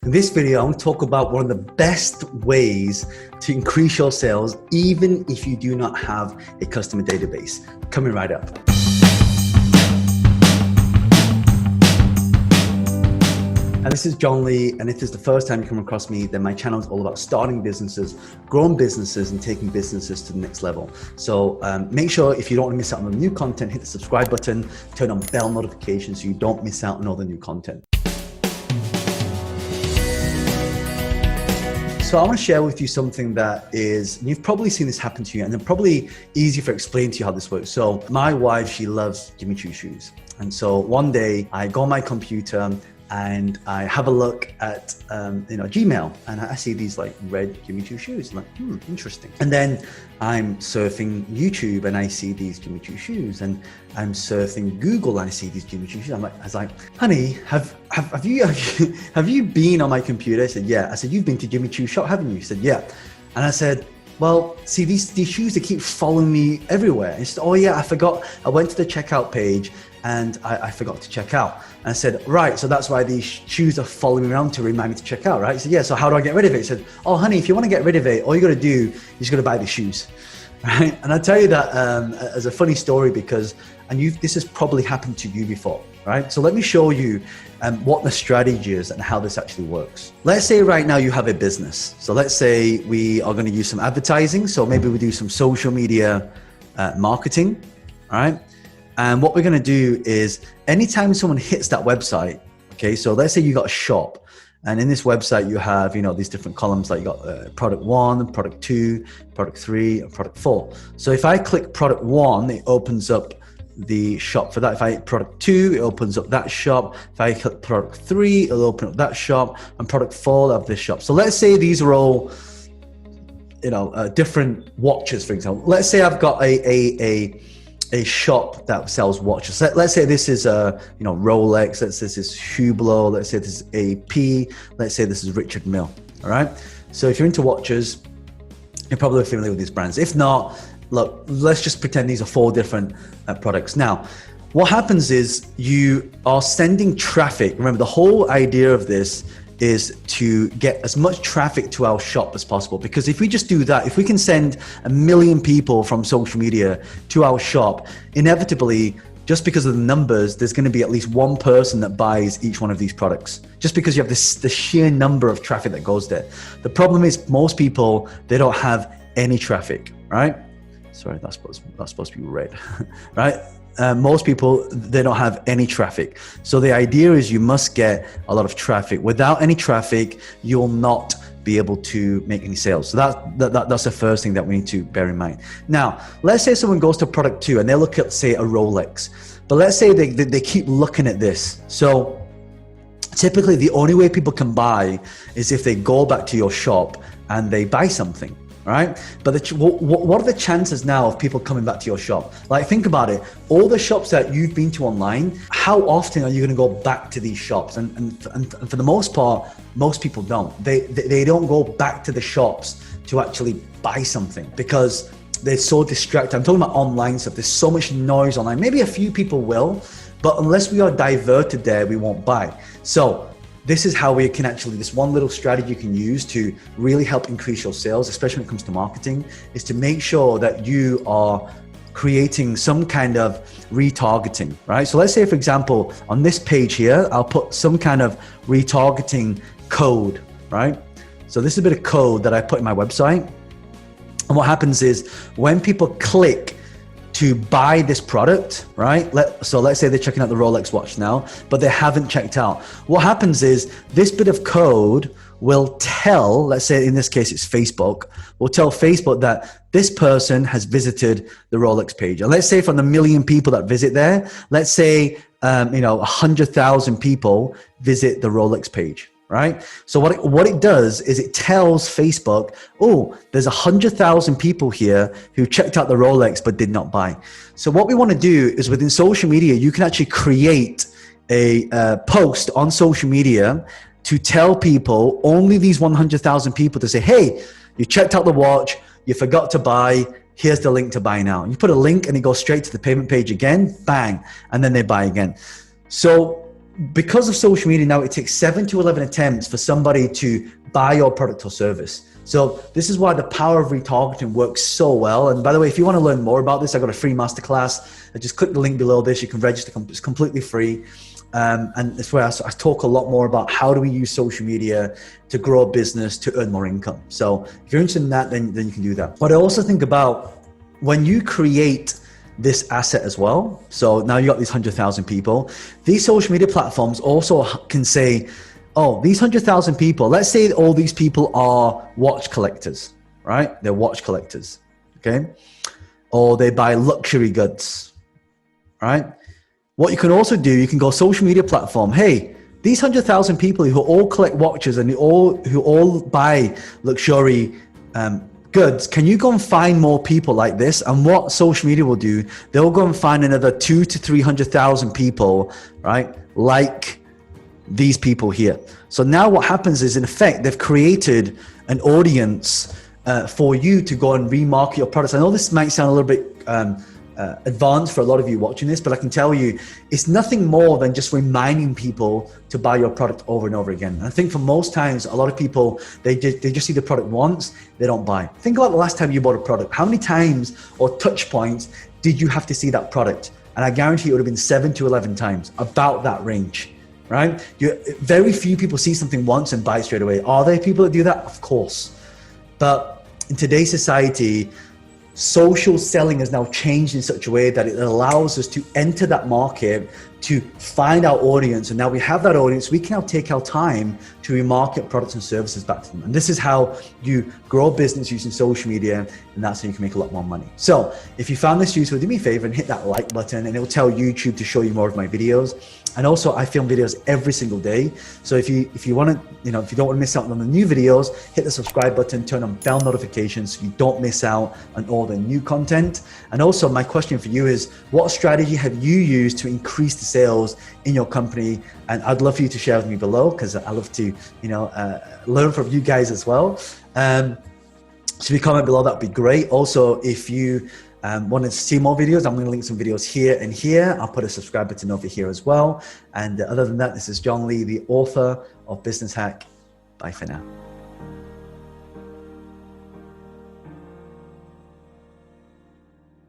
In this video, I want to talk about one of the best ways to increase your sales, even if you do not have a customer database. Coming right up. And this is John Lee, and if this is the first time you come across me, then my channel is all about starting businesses, growing businesses, and taking businesses to the next level. So make sure, if you don't want to miss out on the new content, hit the subscribe button, turn on bell notifications so you don't miss out on all the new content. So I want to share with you something that is, you've probably seen this happen to you, and it's probably easy for explaining to you how this works. So my wife, she loves Jimmy Choo shoes. And so one day I go on my computer and I have a look at Gmail, and I see these like red Jimmy Choo shoes. I'm like, interesting. And then I'm surfing YouTube and I see these Jimmy Choo shoes, and I'm surfing Google and I see these Jimmy Choo shoes. I was like, honey, have you been on my computer? I said, yeah. I said, you've been to Jimmy Choo shop, haven't you? She said, yeah. And I said, well, see these shoes, they keep following me everywhere. And she said, oh yeah, I forgot. I went to the checkout page and I forgot to check out. And I said, right, so that's why these shoes are following me around to remind me to check out, right? He said, yeah, so how do I get rid of it? He said, oh honey, if you want to get rid of it, all you got to do is you got to buy the shoes, right? And I'll tell you that as a funny story because, this has probably happened to you before, right? So let me show you what the strategy is and how this actually works. Let's say right now you have a business. So let's say we are going to use some advertising. So maybe we do some social media marketing, all right? And what we're going to do is anytime someone hits that website, okay, so let's say you got a shop, and in this website you have, these different columns, like you got product 1, product 2, product 3, and product 4. So if I click product 1, it opens up the shop for that. If I hit product 2, it opens up that shop. If I click product 3, it'll open up that shop, and product 4 of this shop. So let's say these are all, different watches, for example. Let's say I've got a shop that sells watches. Let's say this is Rolex. Let's say this is Hublot. Let's say this is AP. Let's say this is Richard Mille. All right. So if you're into watches, you're probably familiar with these brands. If not, look, let's just pretend these are 4 different products. Now, what happens is you are sending traffic. Remember, the whole idea of this is to get as much traffic to our shop as possible. Because if we just do that, if we can send 1 million people from social media to our shop, inevitably, just because of the numbers, there's going to be at least one person that buys each one of these products, just because you have the sheer number of traffic that goes there. The problem is most people, they don't have any traffic, right? Sorry, that's supposed to be red, right? Most people, they don't have any traffic. So the idea is you must get a lot of traffic. Without any traffic, you'll not be able to make any sales. So that's the first thing that we need to bear in mind. Now, let's say someone goes to product 2 and they look at, say, a Rolex. But let's say they keep looking at this. So typically the only way people can buy is if they go back to your shop and they buy something. Right? But what are the chances now of people coming back to your shop? Like, think about it. All the shops that you've been to online, how often are you going to go back to these shops? And for the most part, most people don't. They don't go back to the shops to actually buy something because they're so distracted. I'm talking about online stuff. There's so much noise online. Maybe a few people will, but unless we are diverted there, we won't buy. So this is how we can this one little strategy you can use to really help increase your sales, especially when it comes to marketing, is to make sure that you are creating some kind of retargeting, right? So let's say, for example, on this page here, I'll put some kind of retargeting code, right? So this is a bit of code that I put in my website. And what happens is when people click to buy this product, right? So let's say they're checking out the Rolex watch now, but they haven't checked out. What happens is this bit of code will tell, let's say in this case it's Facebook, will tell Facebook that this person has visited the Rolex page. And let's say from the 1 million people that visit there, let's say 100,000 people visit the Rolex page. Right? So what it does is it tells Facebook, oh, there's 100,000 people here who checked out the Rolex but did not buy. So what we want to do is within social media, you can actually create a post on social media to tell people, only these 100,000 people, to say, hey, you checked out the watch, you forgot to buy, here's the link to buy now. You put a link and it goes straight to the payment page again, bang, and then they buy again. So because of social media now, it takes 7 to 11 attempts for somebody to buy your product or service. So this is why the power of retargeting works so well. And by the way, if you want to learn more about this, I got a free masterclass. Just click the link below this. You can register. It's completely free. And it's where I talk a lot more about how do we use social media to grow a business, to earn more income. So if you're interested in that, then you can do that. But I also think about when you create this asset as well. So now you got these 100,000 people. These social media platforms also can say, oh, these 100,000 people, let's say all these people are watch collectors, right? They're watch collectors, okay? Or they buy luxury goods, right? What you can also do, you can go social media platform. Hey, these 100,000 people who all collect watches and who all buy luxury goods, can you go and find more people like this? And what social media will do, they'll go and find another 200,000 to 300,000 people, right? Like these people here. So now what happens is, in effect, they've created an audience for you to go and remarket your products. I know this might sound a little bit advanced for a lot of you watching this, but I can tell you it's nothing more than just reminding people to buy your product over and over again. And I think for most times, a lot of people, they just see the product once, they don't buy. Think about the last time you bought a product. How many times or touch points did you have to see that product? And I guarantee it would have been 7 to 11 times, about that range, right? Very few people see something once and buy it straight away. Are there people that do that? Of course. But in today's society, social selling has now changed in such a way that it allows us to enter that market, to find our audience. And now we have that audience, we can now take our time to remarket products and services back to them. And this is how you grow a business using social media, and that's how you can make a lot more money. So if you found this useful, do me a favor and hit that like button, and it will tell YouTube to show you more of my videos. And also I film videos every single day. So if you want to, if you don't want to miss out on the new videos, hit the subscribe button, turn on bell notifications so you don't miss out on all the new content. And also my question for you is, what strategy have you used to increase the sales in your company? And I'd love for you to share with me below, because I love to, learn from you guys as well. So if you comment below, that'd be great. Also, if you wanted to see more videos, I'm going to link some videos here and here. I'll put a subscribe button over here as well. And other than that, this is John Lee, the author of Business Hack. Bye for now.